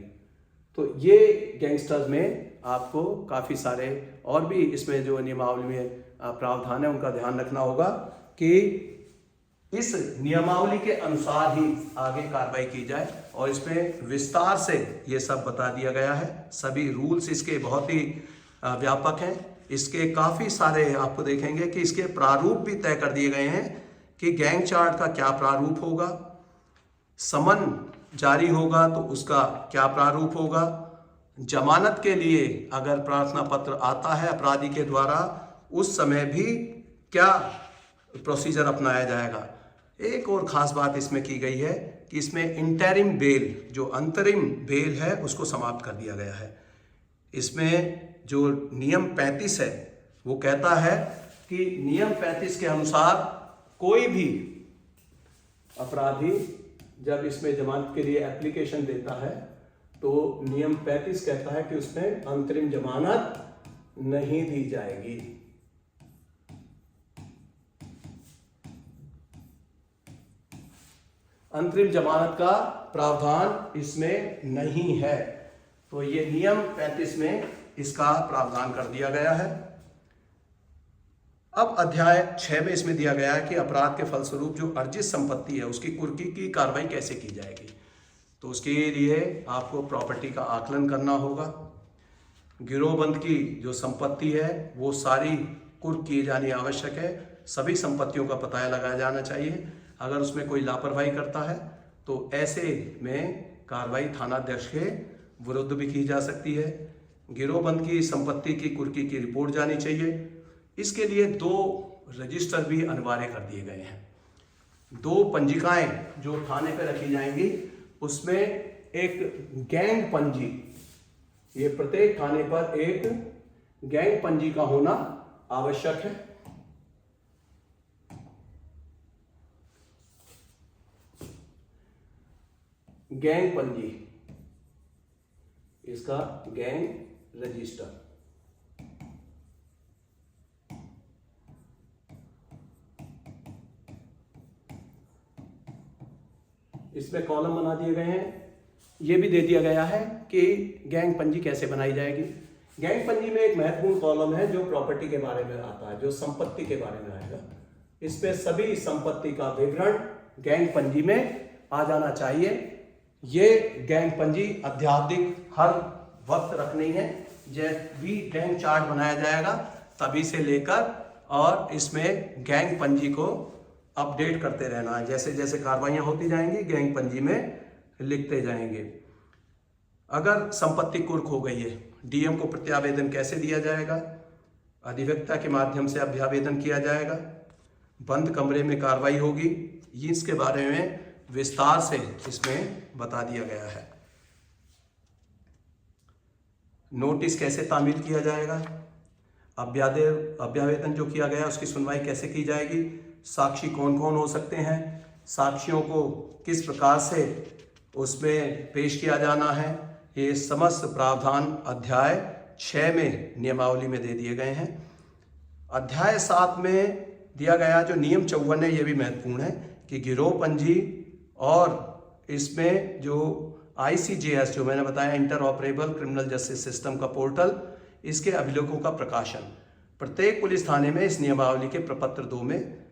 तो ये गैंगस्टर्स में आपको काफ़ी सारे और भी इसमें जो नियमावली में प्रावधान है उनका ध्यान रखना होगा कि इस नियमावली के अनुसार ही आगे कार्रवाई की जाए, और इसमें विस्तार से ये सब बता दिया गया है। सभी रूल्स इसके बहुत ही व्यापक हैं। इसके काफ़ी सारे आपको देखेंगे कि इसके प्रारूप भी तय कर दिए गए हैं कि गैंग चार्ट का क्या प्रारूप होगा, समन जारी होगा तो उसका क्या प्रारूप होगा, जमानत के लिए अगर प्रार्थना पत्र आता है अपराधी के द्वारा उस समय भी क्या प्रोसीजर अपनाया जाएगा। एक और ख़ास बात इसमें की गई है कि इसमें इंटरिम बेल, जो अंतरिम बेल है, उसको समाप्त कर दिया गया है। इसमें जो नियम 35 है वो कहता है कि नियम 35 के अनुसार कोई भी अपराधी जब इसमें जमानत के लिए एप्लीकेशन देता है तो नियम 35 कहता है कि उसमें अंतरिम जमानत नहीं दी जाएगी। अंतरिम जमानत का प्रावधान इसमें नहीं है। तो ये नियम 35 में इसका प्रावधान कर दिया गया है। अब अध्याय 6 में इसमें दिया गया है कि अपराध के फलस्वरूप जो अर्जित संपत्ति है उसकी कुर्की की कार्रवाई कैसे की जाएगी। तो उसके लिए आपको प्रॉपर्टी का आकलन करना होगा। गिरोहबंद की जो संपत्ति है वो सारी कुर्क किए जानी आवश्यक है। सभी संपत्तियों का पता लगाया जाना चाहिए। अगर उसमें कोई लापरवाही करता है तो ऐसे में कार्रवाई थानाध्यक्ष के विरुद्ध भी की जा सकती है। गिरोहबंद की संपत्ति की कुर्की की रिपोर्ट जानी चाहिए। इसके लिए 2 रजिस्टर भी अनिवार्य कर दिए गए हैं। 2 पंजिकाएं जो थाने पे रखी जाएंगी, उसमें एक गैंग पंजी, ये प्रत्येक थाने पर एक गैंग पंजी का होना आवश्यक है। गैंग पंजी, इसका गैंग रजिस्टर। इसमें कॉलम बना दिए गए हैं। ये भी दे दिया गया है कि गैंग पंजी कैसे बनाई जाएगी। गैंग पंजी में एक महत्वपूर्ण कॉलम है जो प्रॉपर्टी के बारे में आता है, जो संपत्ति के बारे में आएगा। इसमें सभी संपत्ति का विवरण गैंग पंजी में आ जाना चाहिए। ये गैंग पंजी अध्यावधिक हर वक्त रखनी है। जब भी गैंग चार्ट बनाया जाएगा तभी से लेकर, और इसमें गैंग पंजी को अपडेट करते रहना है। जैसे जैसे कार्रवाइयाँ होती जाएंगी गैंग पंजी में लिखते जाएंगे। अगर संपत्ति कुर्क हो गई है, डीएम को प्रत्यावेदन कैसे दिया जाएगा? अधिवक्ता के माध्यम से अभ्यावेदन किया जाएगा। बंद कमरे में कार्रवाई होगी। इसके बारे में विस्तार से इसमें बता दिया गया है। नोटिस कैसे तामील किया जाएगा? अभ्यावेदन जो किया गया उसकी सुनवाई कैसे की जाएगी? साक्षी कौन कौन हो सकते हैं? साक्षियों को किस प्रकार से उसमें पेश किया जाना है? ये समस्त प्रावधान अध्याय 6 में नियमावली में दे दिए गए हैं। अध्याय 7 में दिया गया जो नियम 54 है, ये भी महत्वपूर्ण है कि गिरोह पंजी और इसमें जो ICJS जो मैंने बताया, inter operable criminal justice system का पोर्टल, इसके अभिलेखों का प्रकाशन प्रत्येक पुलिस थाने में इस नियमावली के प्रपत्र 2 में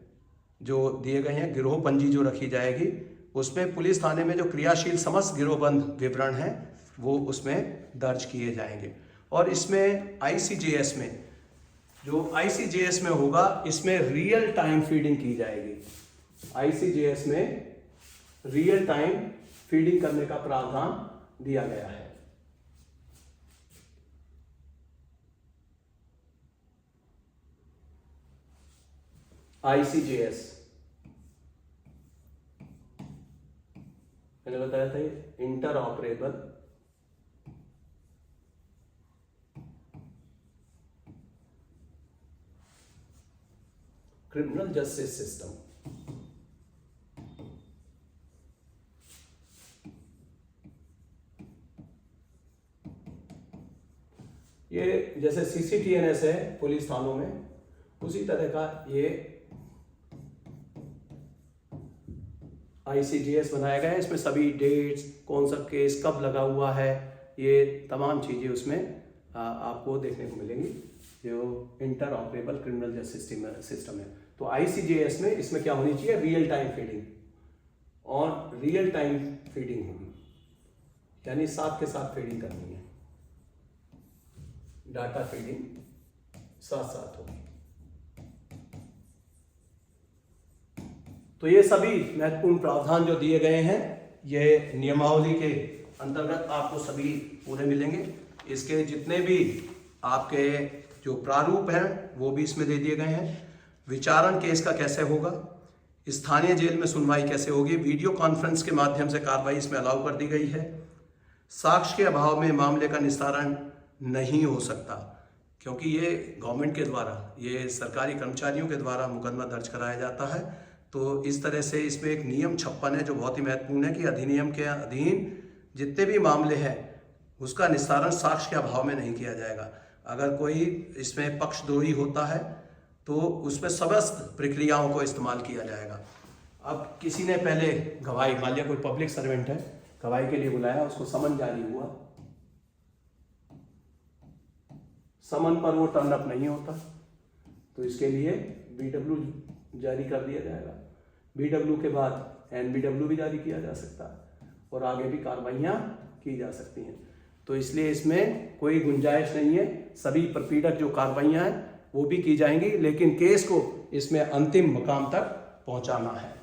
जो दिए गए हैं। गिरोह पंजी जो रखी जाएगी उसमें पुलिस थाने में जो क्रियाशील समस्त गिरोहबंद विवरण हैं वो उसमें दर्ज किए जाएंगे। और इसमें ICJS में जो ICJS में होगा, इसमें रियल टाइम फीडिंग की जाएगी। ICJS में रियल टाइम फीडिंग करने का प्रावधान दिया गया है। ICJS मैंने बताया जाता है, inter operable criminal justice system. ये जैसे CCTNS है पुलिस थानों में, उसी तरह का ये ICGS बनाया गया है। इसमें सभी डेट्स, कौन सा केस कब लगा हुआ है, ये तमाम चीज़ें उसमें आपको देखने को मिलेंगी, जो inter operable criminal justice system है। तो ICGS में इसमें क्या होनी चाहिए, रियल टाइम फीडिंग, और रियल टाइम फीडिंग होगी, यानी साथ के साथ फीडिंग करनी है, डाटा फीडिंग साथ साथ होगी। तो ये सभी महत्वपूर्ण प्रावधान जो दिए गए हैं, ये नियमावली के अंतर्गत आपको सभी पूरे मिलेंगे। इसके जितने भी आपके जो प्रारूप हैं वो भी इसमें दे दिए गए हैं। विचारण केस का कैसे होगा, स्थानीय जेल में सुनवाई कैसे होगी, वीडियो कॉन्फ्रेंस के माध्यम से कार्रवाई इसमें अलाउ कर दी गई है। साक्ष्य के अभाव में मामले का निस्तारण नहीं हो सकता, क्योंकि ये गवर्नमेंट के द्वारा, ये सरकारी कर्मचारियों के द्वारा मुकदमा दर्ज कराया जाता है। तो इस तरह से इसमें एक नियम 56 है जो बहुत ही महत्वपूर्ण है कि अधिनियम के अधीन जितने भी मामले हैं उसका निस्तारण साक्ष्य के अभाव में नहीं किया जाएगा। अगर कोई इसमें पक्षद्रोही होता है तो उसमें समस्त प्रक्रियाओं को इस्तेमाल किया जाएगा। अब किसी ने पहले गवाही, मान लिया कोई पब्लिक सर्वेंट है, गवाही के लिए बुलाया, उसको समन जारी हुआ, समन पर वो टर्न अप नहीं होता तो इसके लिए BW जारी कर दिया जाएगा। BW के बाद NBW भी जारी किया जा सकता है और आगे भी कार्रवाइयाँ की जा सकती हैं। तो इसलिए इसमें कोई गुंजाइश नहीं है, सभी प्रपीड़क जो कार्रवाइयाँ हैं वो भी की जाएंगी, लेकिन केस को इसमें अंतिम मुकाम तक पहुंचाना है।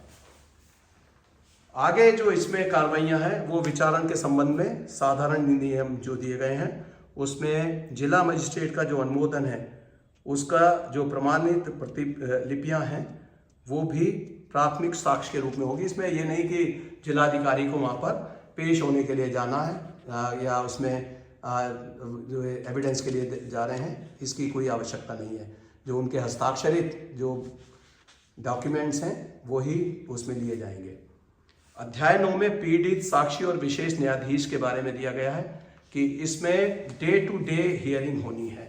आगे जो इसमें कार्रवाइयाँ हैं वो विचारण के संबंध में साधारण नियम जो दिए गए हैं, उसमें जिला मजिस्ट्रेट का जो अनुमोदन है, उसका जो प्रमाणित प्रतिलिपियाँ हैं वो भी प्राथमिक साक्ष्य के रूप में होगी। इसमें ये नहीं कि जिलाधिकारी को वहाँ पर पेश होने के लिए जाना है या उसमें जो एविडेंस के लिए जा रहे हैं, इसकी कोई आवश्यकता नहीं है। जो उनके हस्ताक्षरित जो डॉक्यूमेंट्स हैं वही उसमें लिए जाएंगे। अध्याय 9 में पीड़ित, साक्षी और विशेष न्यायाधीश के बारे में दिया गया है कि इसमें डे टू डे हियरिंग होनी है,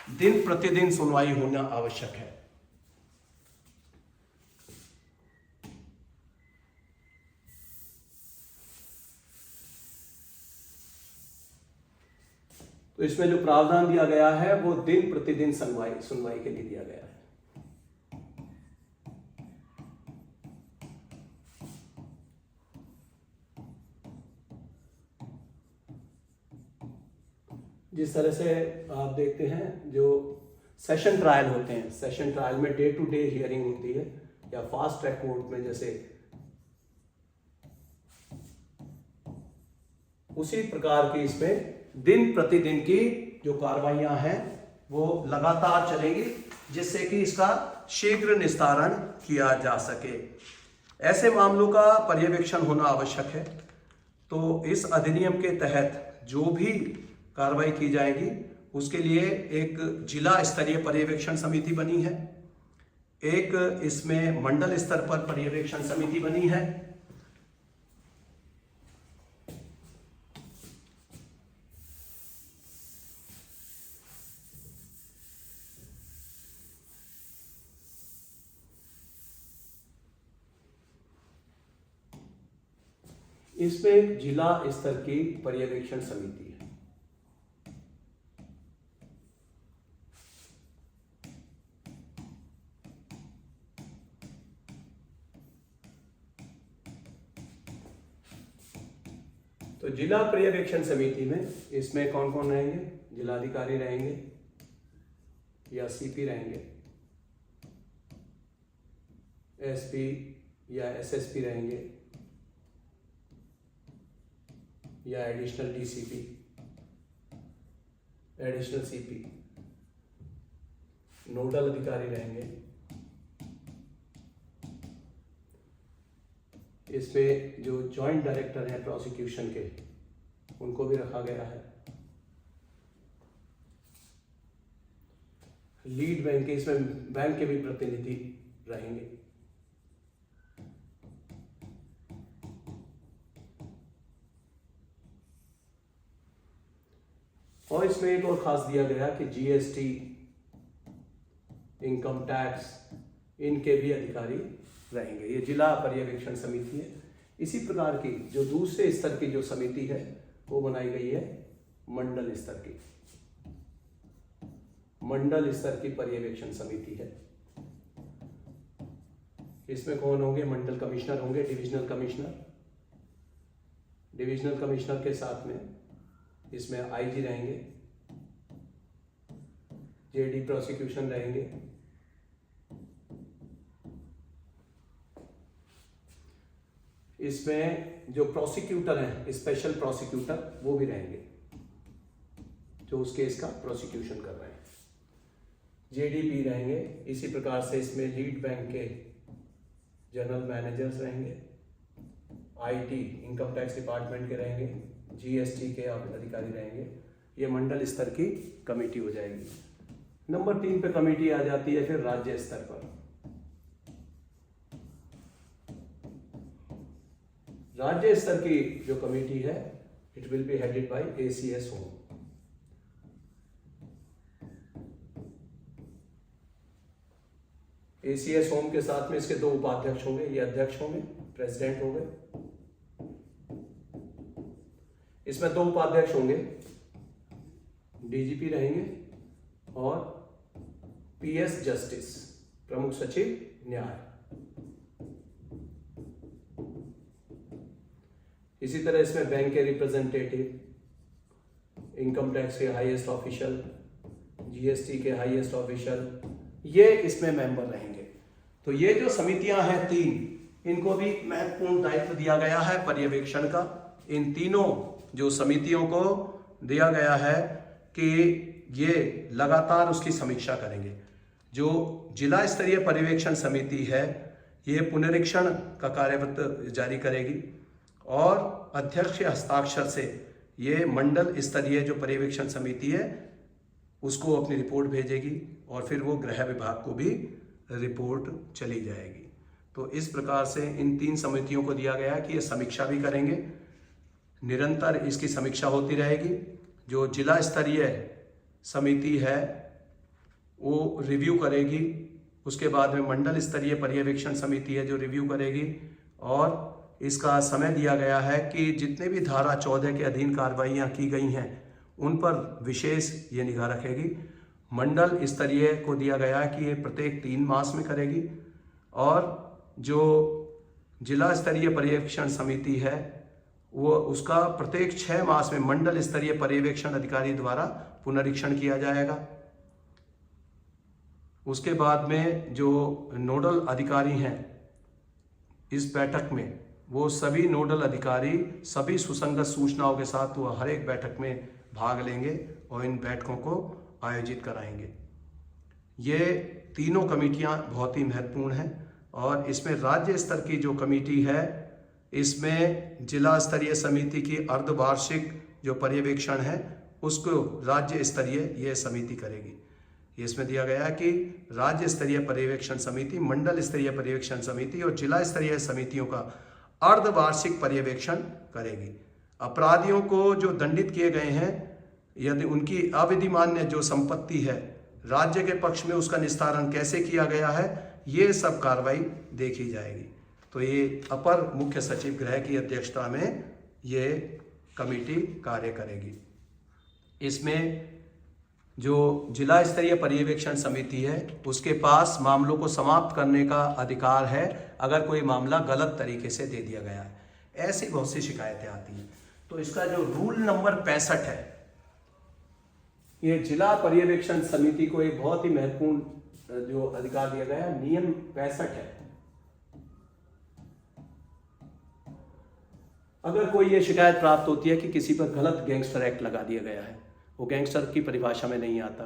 दिन प्रतिदिन सुनवाई होना आवश्यक है। तो इसमें जो प्रावधान दिया गया है वो दिन प्रतिदिन सुनवाई के लिए दिया गया है। जिस तरह से आप देखते हैं जो सेशन ट्रायल होते हैं, सेशन ट्रायल में डे टू डे हियरिंग होती है, या फास्ट ट्रैक कोर्ट में जैसे, उसी प्रकार की इसमें दिन प्रतिदिन की जो कार्रवाइयां हैं वो लगातार चलेंगी, जिससे कि इसका शीघ्र निस्तारण किया जा सके। ऐसे मामलों का पर्यवेक्षण होना आवश्यक है। तो इस अधिनियम के तहत जो भी कार्रवाई की जाएगी उसके लिए एक जिला स्तरीय पर्यवेक्षण समिति बनी है, एक इसमें मंडल स्तर पर पर्यवेक्षण समिति बनी है, इसमें एक जिला स्तर की पर्यवेक्षण समिति है। तो जिला पर्यवेक्षण समिति में इसमें कौन कौन रहेंगे, जिलाधिकारी रहेंगे या CP रहेंगे, SP या SSP रहेंगे, या additional DCP, additional CP, nodal अधिकारी रहेंगे। इसमें जो जॉइंट डायरेक्टर हैं प्रोसिक्यूशन के, उनको भी रखा गया है। लीड बैंक के, इसमें बैंक के भी प्रतिनिधि रहेंगे। और इसमें एक और खास दिया गया कि जीएसटी, इनकम टैक्स, इनके भी अधिकारी रहेंगे। ये जिला पर्यवेक्षण समिति है। इसी प्रकार की जो दूसरे स्तर की जो समिति है वो बनाई गई है मंडल स्तर की, मंडल स्तर की पर्यवेक्षण समिति है। इसमें कौन होंगे? मंडल कमिश्नर होंगे, डिविजनल कमिश्नर। डिविजनल कमिश्नर के साथ में इसमें आईजी रहेंगे, जेडी प्रोसिक्यूशन रहेंगे, इसमें जो प्रोसिक्यूटर हैं, स्पेशल प्रोसिक्यूटर, वो भी रहेंगे जो उस केस का प्रोसिक्यूशन कर रहे हैं। जेडीपी रहेंगे। इसी प्रकार से इसमें लीड बैंक के जनरल मैनेजर्स रहेंगे, आईटी, इनकम टैक्स डिपार्टमेंट के रहेंगे, जीएसटी के अधिकारी रहेंगे। ये मंडल स्तर की कमेटी हो जाएगी। नंबर 3 पे कमेटी आ जाती है फिर राज्य स्तर पर। राज्य स्तर की जो कमेटी है, it will be headed by ACS home. ACS home के साथ में इसके 2 उपाध्यक्ष होंगे, ये अध्यक्ष होंगे, प्रेसिडेंट होंगे। इसमें 2 उपाध्यक्ष होंगे, डीजीपी रहेंगे और पीएस जस्टिस, प्रमुख सचिव न्याय। इसी तरह इसमें बैंक के रिप्रेजेंटेटिव, इनकम टैक्स के हाईएस्ट ऑफिशियल, जीएसटी के हाईएस्ट ऑफिशियल, ये इसमें मेंबर रहेंगे। तो ये जो समितियां हैं 3, इनको भी महत्वपूर्ण दायित्व दिया गया है पर्यवेक्षण का। इन तीनों जो समितियों को दिया गया है कि ये लगातार उसकी समीक्षा करेंगे। जो जिला स्तरीय पर्यवेक्षण समिति है, ये पुनरीक्षण का कार्यपत्र जारी करेगी और अध्यक्ष के हस्ताक्षर से ये मंडल स्तरीय जो पर्यवेक्षण समिति है उसको अपनी रिपोर्ट भेजेगी और फिर वो गृह विभाग को भी रिपोर्ट चली जाएगी। तो इस प्रकार से इन 3 समितियों को दिया गया है कि ये समीक्षा भी करेंगे, निरंतर इसकी समीक्षा होती रहेगी। जो जिला स्तरीय समिति है वो रिव्यू करेगी, उसके बाद में मंडल स्तरीय पर्यवेक्षण समिति है जो रिव्यू करेगी। और इसका समय दिया गया है कि जितने भी धारा 14 के अधीन कार्रवाइयाँ की गई हैं उन पर विशेष ये निगाह रखेगी। मंडल स्तरीय को दिया गया है कि ये प्रत्येक 3 मास में करेगी और जो जिला स्तरीय पर्यवेक्षण समिति है वो उसका प्रत्येक 6 मास में मंडल स्तरीय पर्यवेक्षण अधिकारी द्वारा पुनरीक्षण किया जाएगा। उसके बाद में जो नोडल अधिकारी हैं इस बैठक में, वो सभी नोडल अधिकारी सभी सुसंगत सूचनाओं के साथ वो हर एक बैठक में भाग लेंगे और इन बैठकों को आयोजित कराएंगे। ये तीनों कमेटियां बहुत ही महत्वपूर्ण हैं और इसमें राज्य स्तर की जो कमेटी है, इसमें जिला स्तरीय समिति की अर्धवार्षिक जो पर्यवेक्षण है उसको राज्य स्तरीय ये समिति करेगी। इसमें दिया गया है कि राज्य स्तरीय पर्यवेक्षण समिति, मंडल स्तरीय पर्यवेक्षण समिति और जिला स्तरीय समितियों का अर्धवार्षिक पर्यवेक्षण करेगी। अपराधियों को जो दंडित किए गए हैं, यदि उनकी अविधिमान्य जो संपत्ति है, राज्य के पक्ष में उसका निस्तारण कैसे किया गया है, ये सब कार्रवाई देखी जाएगी। तो ये अपर मुख्य सचिव गृह की अध्यक्षता में ये कमेटी कार्य करेगी। इसमें जो जिला स्तरीय पर्यवेक्षण समिति है उसके पास मामलों को समाप्त करने का अधिकार है अगर कोई मामला गलत तरीके से दे दिया गया है। ऐसी बहुत सी शिकायतें आती हैं। तो इसका जो रूल नंबर 65 है, ये जिला पर्यवेक्षण समिति को एक बहुत ही महत्वपूर्ण जो अधिकार दिया गया है, नियम 65 है। अगर कोई ये शिकायत प्राप्त होती है कि किसी पर गलत गैंगस्टर एक्ट लगा दिया गया है, वो गैंगस्टर की परिभाषा में नहीं आता,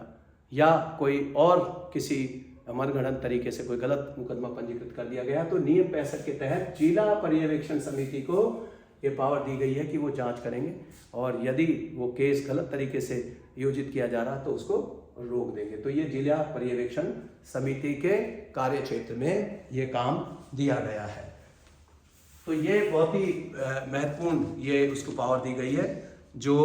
या कोई और किसी मनगढ़ंत तरीके से कोई गलत मुकदमा पंजीकृत कर दिया गया तो नियम 65 के तहत जिला पर्यवेक्षण समिति को ये पावर दी गई है कि वो जांच करेंगे और यदि वो केस गलत तरीके से योजित किया जा रहा तो उसको रोक देंगे। तो ये जिला पर्यवेक्षण समिति के कार्य क्षेत्र में ये काम दिया गया है। तो ये बहुत ही महत्वपूर्ण ये उसको पावर दी गई है जो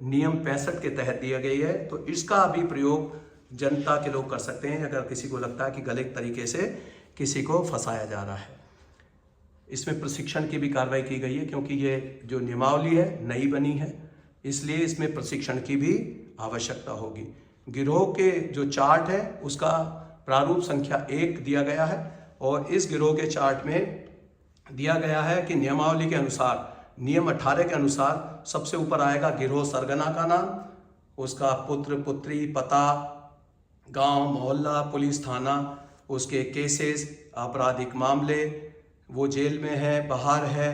नियम 65 के तहत दिया गई है। तो इसका भी प्रयोग जनता के लोग कर सकते हैं अगर किसी को लगता है कि गलत तरीके से किसी को फंसाया जा रहा है। इसमें प्रशिक्षण की भी कार्रवाई की गई है क्योंकि ये जो नियमावली है नई बनी है, इसलिए इसमें प्रशिक्षण की भी आवश्यकता होगी। गिरोह के जो चार्ट है उसका प्रारूप संख्या 1 दिया गया है और इस गिरोह के चार्ट में दिया गया है कि नियमावली के अनुसार नियम 18 के अनुसार सबसे ऊपर आएगा गिरोह सरगना का नाम, उसका पुत्र पुत्री, पता, गांव, मोहल्ला, पुलिस थाना, उसके केसेस, आपराधिक मामले, वो जेल में है, बाहर है,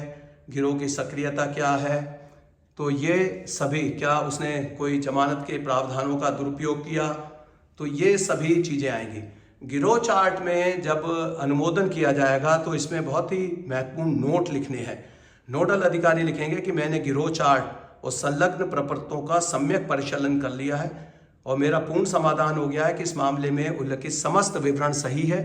गिरोह की सक्रियता क्या है, तो ये सभी, क्या उसने कोई जमानत के प्रावधानों का दुरुपयोग किया, तो ये सभी चीज़ें आएंगी। गिरोह चार्ट में जब अनुमोदन किया जाएगा तो इसमें बहुत ही महत्वपूर्ण नोट लिखने हैं। नोडल अधिकारी लिखेंगे कि मैंने गिरोह चार्ट और संलग्न प्रपत्रों का सम्यक परिशीलन कर लिया है और मेरा पूर्ण समाधान हो गया है कि इस मामले में उल्लिखित समस्त विवरण सही है।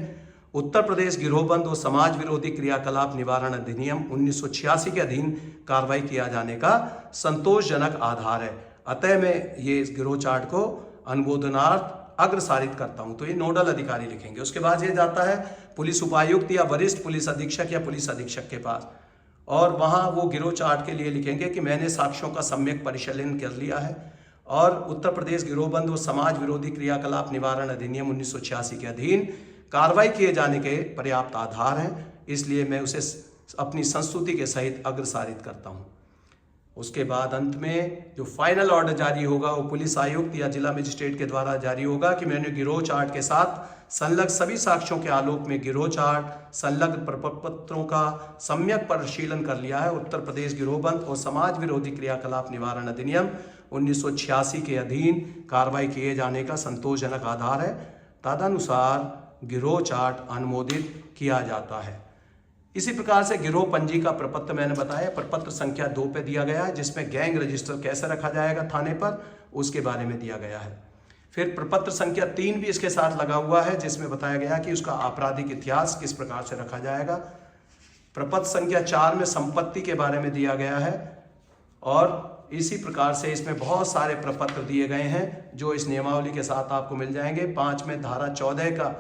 उत्तर प्रदेश गिरोहबंद और समाज विरोधी क्रियाकलाप निवारण अधिनियम 1986 के अधीन कार्रवाई किया जाने का संतोषजनक आधार है, अतः मैं ये इस गिरोह चार्ट को अनुमोदनार्थ अग्रसारित करता हूं। तो ये नोडल अधिकारी लिखेंगे। उसके बाद ये जाता है पुलिस उपायुक्त या वरिष्ठ पुलिस अधीक्षक या पुलिस अधीक्षक के पास और वहां वो गिरोह चार्ट के लिए लिखेंगे कि मैंने साक्ष्यों का सम्यक परिशीलन कर लिया है और उत्तर प्रदेश गिरोहबंद और समाज विरोधी क्रियाकलाप निवारण अधिनियम 1986 के अधीन कार्रवाई किए जाने के पर्याप्त आधार हैं, इसलिए मैं उसे अपनी संस्तुति के सहित अग्रसारित करता हूं। उसके बाद अंत में जो फाइनल ऑर्डर जारी होगा वो पुलिस आयुक्त या जिला मजिस्ट्रेट के द्वारा जारी होगा कि मैंने गिरोह चार्ट के साथ संलग्न सभी साक्ष्यों के आलोक में गिरोह चार्ट संलग्न प्रपत्रों का सम्यक परिशीलन कर लिया है। उत्तर प्रदेश गिरोहबंद और समाज विरोधी क्रियाकलाप निवारण अधिनियम 1986 के अधीन कार्रवाई किए जाने का संतोषजनक आधार है, तदनुसार गिरोह चार्ट अनुमोदित किया जाता है। इसी प्रकार से गिरोह पंजी का प्रपत्र मैंने बताया प्रपत्र संख्या 2 पे दिया गया है, जिसमें गैंग रजिस्टर कैसे रखा जाएगा थाने पर उसके बारे में दिया गया है। फिर प्रपत्र संख्या 3 भी इसके साथ लगा हुआ है, जिसमें बताया गया कि उसका आपराधिक इतिहास किस प्रकार से रखा जाएगा। प्रपत्र संख्या 4 में संपत्ति के बारे में दिया गया है और इसी प्रकार से इसमें बहुत सारे प्रपत्र दिए गए हैं जो इस नियमावली के साथ आपको मिल जाएंगे। 5 में धारा 14 का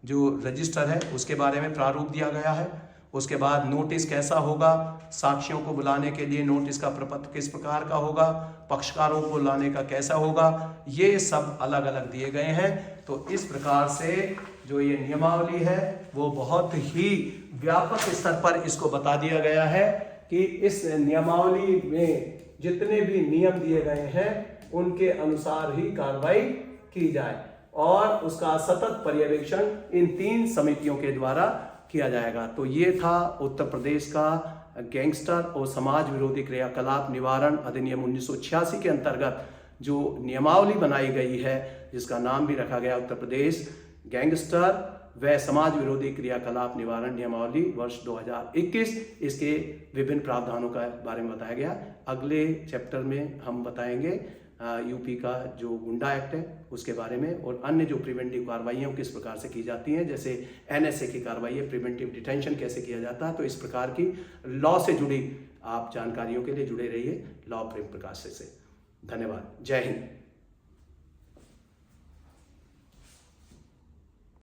जो रजिस्टर है उसके बारे में प्रारूप दिया गया है। उसके बाद नोटिस कैसा होगा, साक्षियों को बुलाने के लिए नोटिस का प्रपत्र किस प्रकार का होगा, पक्षकारों को लाने का कैसा होगा, ये सब अलग अलग दिए गए हैं। तो इस प्रकार से जो ये नियमावली है वो बहुत ही व्यापक स्तर पर इसको बता दिया गया है कि इस नियमावली में जितने भी नियम दिए गए हैं उनके अनुसार ही कार्रवाई की जाए और उसका सतत पर्यवेक्षण इन 3 समितियों के द्वारा किया जाएगा। तो ये था उत्तर प्रदेश का गैंगस्टर और समाज विरोधी क्रियाकलाप निवारण अधिनियम 1986 के अंतर्गत जो नियमावली बनाई गई है, जिसका नाम भी रखा गया उत्तर प्रदेश गैंगस्टर व समाज विरोधी क्रियाकलाप निवारण नियमावली वर्ष 2021। इसके विभिन्न प्रावधानों का बारे में बताया गया। अगले चैप्टर में हम बताएंगे यूपी का जो गुंडा एक्ट है उसके बारे में और अन्य जो प्रिवेंटिव कार्रवाइयाँ किस प्रकार से की जाती हैं, जैसे NSA की कार्रवाई है, प्रिवेंटिव डिटेंशन कैसे किया जाता है। तो इस प्रकार की लॉ से जुड़ी आप जानकारियों के लिए जुड़े रहिए लॉ प्रेम प्रकाश से। धन्यवाद। जय हिंद।